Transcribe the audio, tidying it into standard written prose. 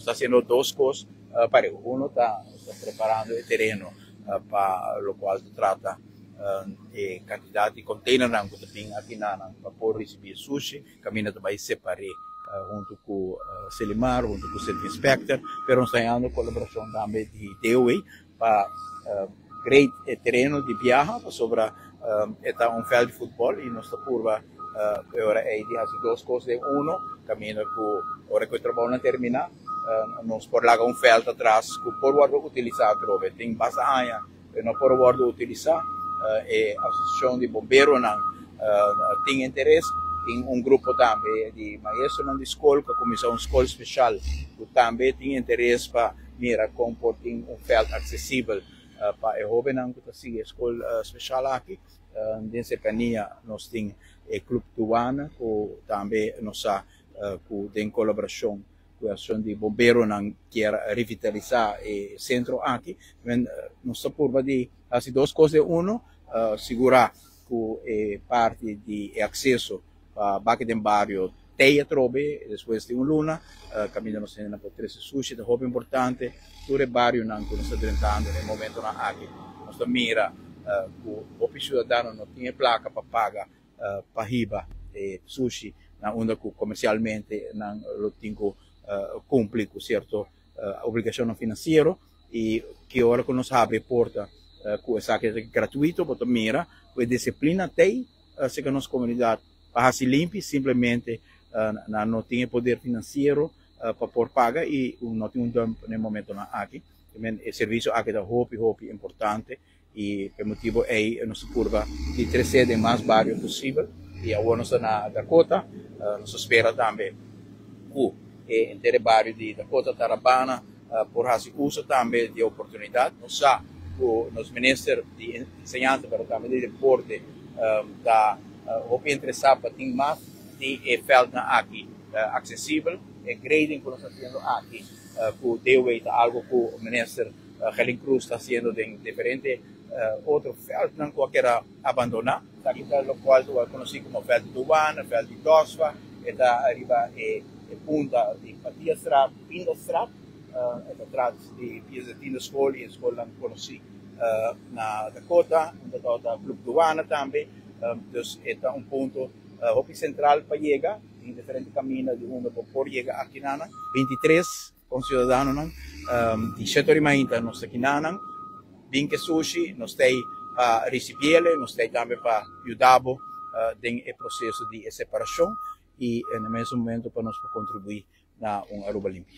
está haciendo dos cosas para uno está preparando el terreno para lo cual trata cantidad de containers que tem aqui para poder receber sushi, caminha também separar junto com Serlimar, junto com o City Inspector, mas nós estamos tendo colaboração também de DOE para criar terreno de biaha sobre veld de futebol e nós estamos por agora é de fazer duas coisas, caminha com hora que o trabalho terminar, nós por lá veld atrás que por utilizar tem bastante não por utilizar a associação de bombeiros tem interesse em grupo também de maestros de escola que começou uma escola especial que também tem interesse para mirar como ter veld acessível para os jovens que estão na escola especial aqui de cercania nós temos o Club Dosva que também nós tem colaboração com a ação de bombeiros que quer revitalizar o centro aqui nós estamos por fazer duas coisas segurar que parte de acesso para Baki de Bario teia trobe, depois tem luna, caminho nós temos por trece sushi, é muito importante, todo o Bario que nós estamos tentando no momento aqui, nós mira que o cidadão não tem placa para pagar para riba sushi, onde comercialmente não tem que cumprir com certa obrigação financeira e que agora que nós abre porta com essa que é gratuito, para mira, com disciplina tem, se que a nossa comunidade para se limpe, simplesmente não tem poder financeiro para por pagar e não tem dump no momento aqui. O serviço aqui é muito importante e por motivo é nossa curva de trece de mais Bario possível e agora nós na Dakota, nós espera também o inteiro Bario de Dakota, Tarabana, por fazer uso também de oportunidade, nos ministros de ensinança para também de deporte da o interessado para ter mais de veld aqui acessível e grading que nós estamos fazendo aqui com DOE algo que o ministro Helen Cruz está fazendo de diferente outro veld não qualquer abandonar aqui para o qual eu conheci como veld duna, veld de Dosva está riba punta de Diasabra, Pindastrap atrás de piezas de escola e escola não conheci na Dakota, onde está o Club Dosva também, então é ponto central para chegar, em diferentes caminhos de onde por chegar aqui na 23 com cidadãos de setor mainta nós aqui na bem que sushi nós tem para receber, nós tem também para ajudar no processo de separação e no mesmo momento para nós contribuir na Aruba limpa.